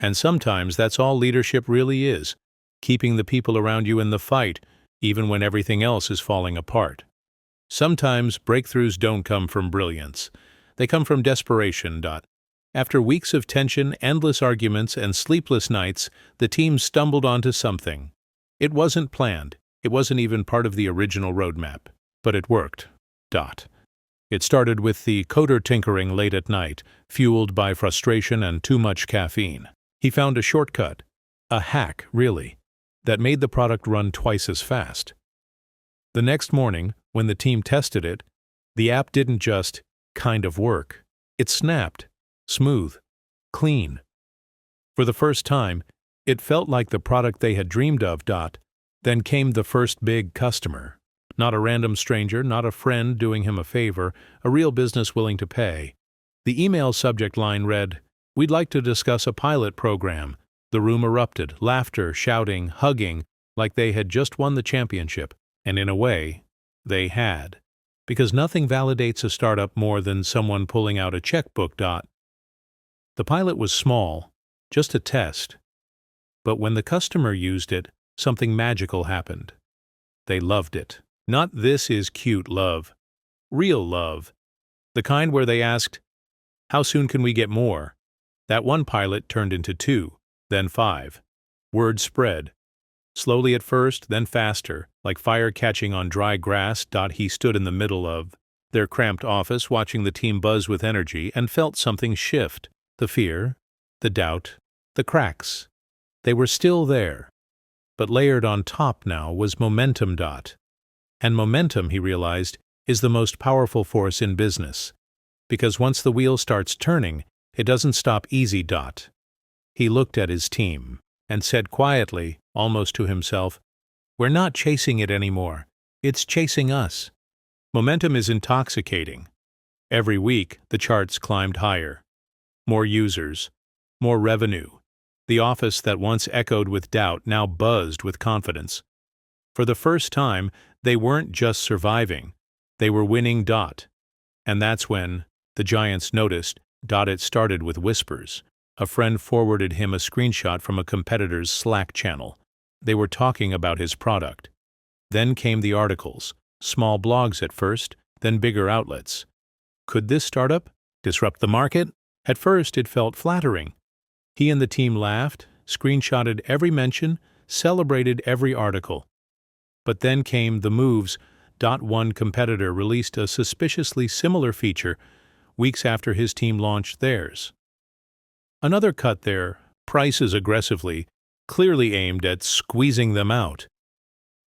And sometimes that's all leadership really is, keeping the people around you in the fight, even when everything else is falling apart. Sometimes breakthroughs don't come from brilliance. They come from desperation. After weeks of tension, endless arguments, and sleepless nights, the team stumbled onto something. It wasn't planned. It wasn't even part of the original roadmap. But it worked. It started with the coder tinkering late at night, fueled by frustration and too much caffeine. He found a shortcut, a hack, really, that made the product run twice as fast. The next morning, when the team tested it, the app didn't just kind of work. It snapped, smooth, clean. For the first time, it felt like the product they had dreamed of. Then came the first big customer. Not a random stranger, not a friend doing him a favor, a real business willing to pay. The email subject line read, "We'd like to discuss a pilot program." The room erupted, laughter, shouting, hugging, like they had just won the championship. And in a way, they had. Because nothing validates a startup more than someone pulling out a checkbook. The pilot was small, just a test. But when the customer used it, something magical happened. They loved it. Not "this is cute" love. Real love. The kind where they asked, "How soon can we get more?" That one pilot turned into 2, then 5. Word spread. Slowly at first, then faster, like fire catching on dry grass. He stood in the middle of their cramped office, watching the team buzz with energy, and felt something shift. The fear, the doubt, the cracks. They were still there. But layered on top now was momentum. And momentum, he realized, is the most powerful force in business. Because once the wheel starts turning, it doesn't stop easy. He looked at his team and said quietly, almost to himself, "We're not chasing it anymore. It's chasing us." Momentum is intoxicating. Every week, the charts climbed higher. More users, more revenue. The office that once echoed with doubt now buzzed with confidence. For the first time, they weren't just surviving. They were winning. And that's when the giants noticed. It started with whispers. A friend forwarded him a screenshot from a competitor's Slack channel. They were talking about his product. Then came the articles, small blogs at first, then bigger outlets. Could this startup disrupt the market? At first, it felt flattering. He and the team laughed, screenshotted every mention, celebrated every article. But then came the moves. One competitor released a suspiciously similar feature weeks after his team launched theirs. Another cut their prices aggressively, clearly aimed at squeezing them out.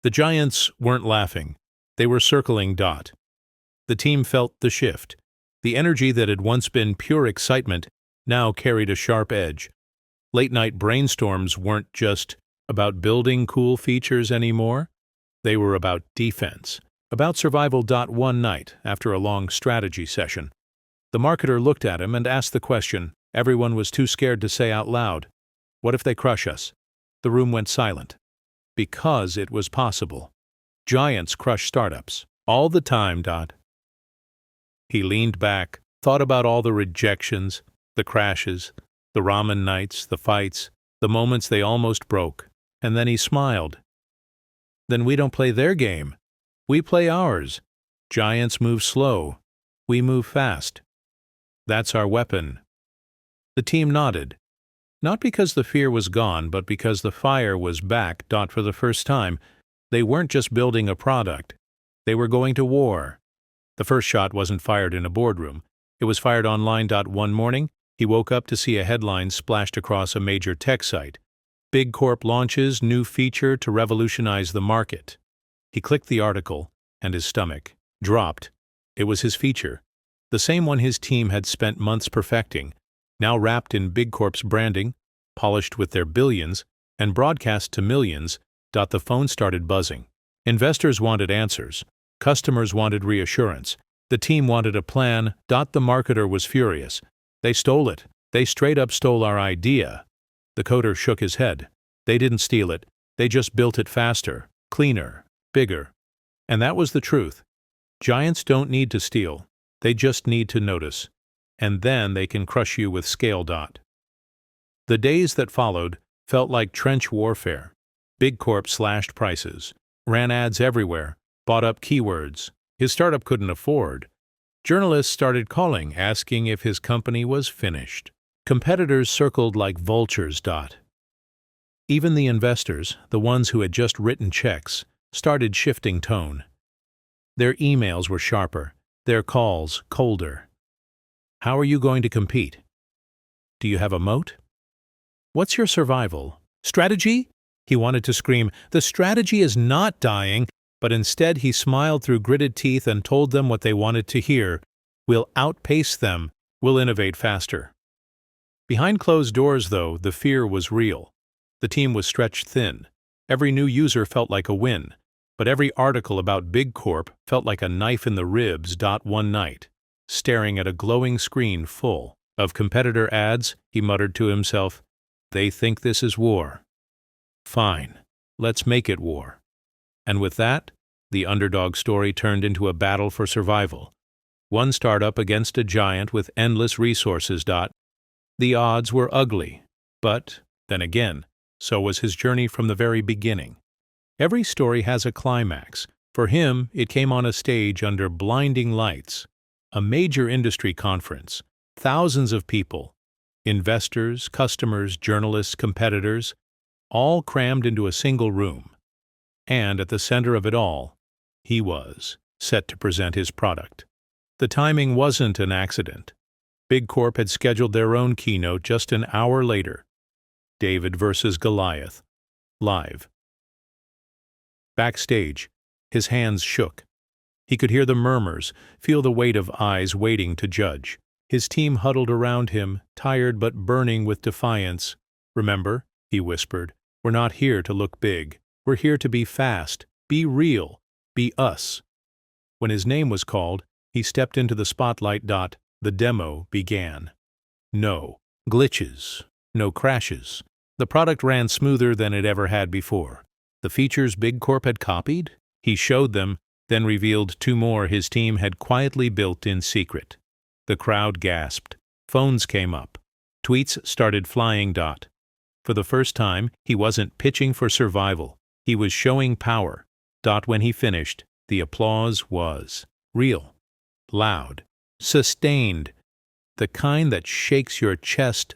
The giants weren't laughing. They were circling Dot. The team felt the shift. The energy that had once been pure excitement now carried a sharp edge. Late-night brainstorms weren't just about building cool features anymore. They were about defense, about survival. One night, after a long strategy session, the marketer looked at him and asked the question everyone was too scared to say out loud. What if they crush us? The room went silent. Because it was possible. Giants crush startups. All the time. He leaned back, thought about all the rejections, the crashes, the ramen nights, the fights, the moments they almost broke, and then he smiled. Then we don't play their game. We play ours. Giants move slow. We move fast. That's our weapon. The team nodded. Not because the fear was gone, but because the fire was back. For the first time, they weren't just building a product. They were going to war. The first shot wasn't fired in a boardroom. It was fired online. One morning, he woke up to see a headline splashed across a major tech site. Big Corp launches new feature to revolutionize the market. He clicked the article, and his stomach dropped. It was his feature, the same one his team had spent months perfecting, now wrapped in Big Corp's branding, polished with their billions, and broadcast to millions. The phone started buzzing. Investors wanted answers. Customers wanted reassurance. The team wanted a plan. The marketer was furious. They stole it. They straight up stole our idea. The coder shook his head. They didn't steal it. They just built it faster, cleaner, bigger. And that was the truth. Giants don't need to steal. They just need to notice. And then they can crush you with scale. The days that followed felt like trench warfare. Big Corp slashed prices, ran ads everywhere, bought up keywords his startup couldn't afford. Journalists started calling, asking if his company was finished. Competitors circled like vultures. Even the investors, the ones who had just written checks, started shifting tone. Their emails were sharper, their calls colder. How are you going to compete? Do you have a moat? What's your survival strategy? He wanted to scream, the strategy is not dying, but instead he smiled through gritted teeth and told them what they wanted to hear. We'll outpace them. We'll innovate faster. Behind closed doors, though, the fear was real. The team was stretched thin. Every new user felt like a win, but every article about Big Corp felt like a knife in the ribs. One night, staring at a glowing screen full of competitor ads, he muttered to himself, they think this is war. Fine, let's make it war. And with that, the underdog story turned into a battle for survival. One startup against a giant with endless resources. The odds were ugly, but, then again, so was his journey from the very beginning. Every story has a climax. For him, it came on a stage under blinding lights. A major industry conference. Thousands of people. Investors, customers, journalists, competitors, all crammed into a single room. And at the center of it all, he was set to present his product. The timing wasn't an accident. Big Corp had scheduled their own keynote just an hour later. David versus Goliath. Live. Backstage, his hands shook. He could hear the murmurs, feel the weight of eyes waiting to judge. His team huddled around him, tired but burning with defiance. Remember, he whispered, we're not here to look big. We're here to be fast, be real, be us. When his name was called, he stepped into the spotlight. The demo began. No glitches, no crashes. The product ran smoother than it ever had before. The features Big Corp had copied? He showed them, then revealed two more his team had quietly built in secret. The crowd gasped. Phones came up. Tweets started flying. For the first time, he wasn't pitching for survival. He was showing power. When he finished, the applause was real, loud, sustained, the kind that shakes your chest.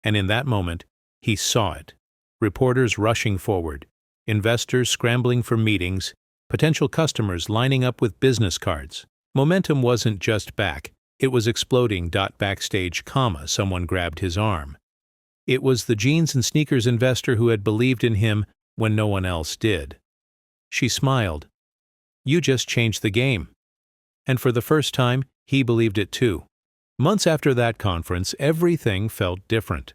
And in that moment, he saw it. Reporters rushing forward, investors scrambling for meetings, potential customers lining up with business cards. Momentum wasn't just back, it was exploding. Backstage, someone grabbed his arm. It was the jeans and sneakers investor who had believed in him when no one else did. She smiled. You just changed the game. And for the first time, he believed it too. Months after that conference, everything felt different.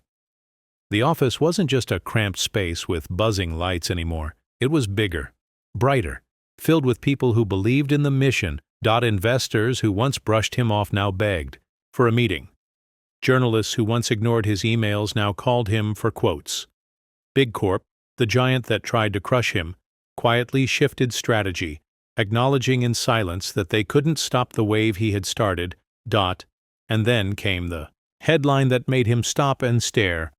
The office wasn't just a cramped space with buzzing lights anymore. It was bigger, brighter, filled with people who believed in the mission. Investors who once brushed him off now begged for a meeting. Journalists who once ignored his emails now called him for quotes. Big Corp, the giant that tried to crush him, quietly shifted strategy, acknowledging in silence that they couldn't stop the wave he had started. And then came the headline that made him stop and stare.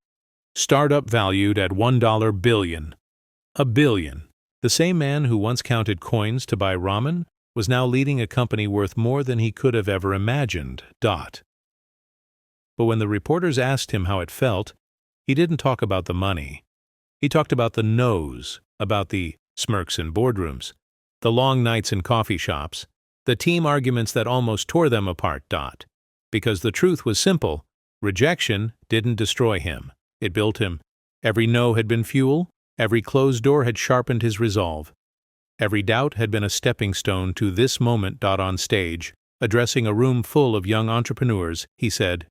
Startup valued at $1 billion. A billion. The same man who once counted coins to buy ramen was now leading a company worth more than he could have ever imagined. But when the reporters asked him how it felt, he didn't talk about the money. He talked about the no's, about the smirks in boardrooms, the long nights in coffee shops, the team arguments that almost tore them apart. Because the truth was simple, rejection didn't destroy him. It built him. Every no had been fuel, every closed door had sharpened his resolve. Every doubt had been a stepping stone to this moment. On stage, addressing a room full of young entrepreneurs, he said,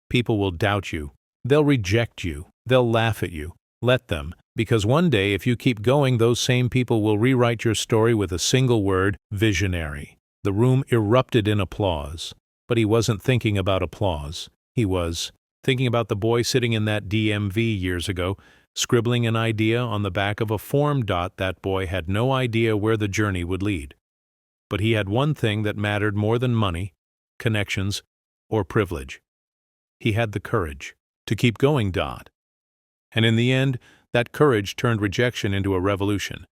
"People will doubt you. They'll reject you. They'll laugh at you. Let them, because one day if you keep going, those same people will rewrite your story with a single word: visionary." The room erupted in applause. But he wasn't thinking about applause. He was thinking about the boy sitting in that DMV years ago, scribbling an idea on the back of a form. That boy had no idea where the journey would lead. But he had one thing that mattered more than money, connections, or privilege. He had the courage to keep going. And in the end, that courage turned rejection into a revolution.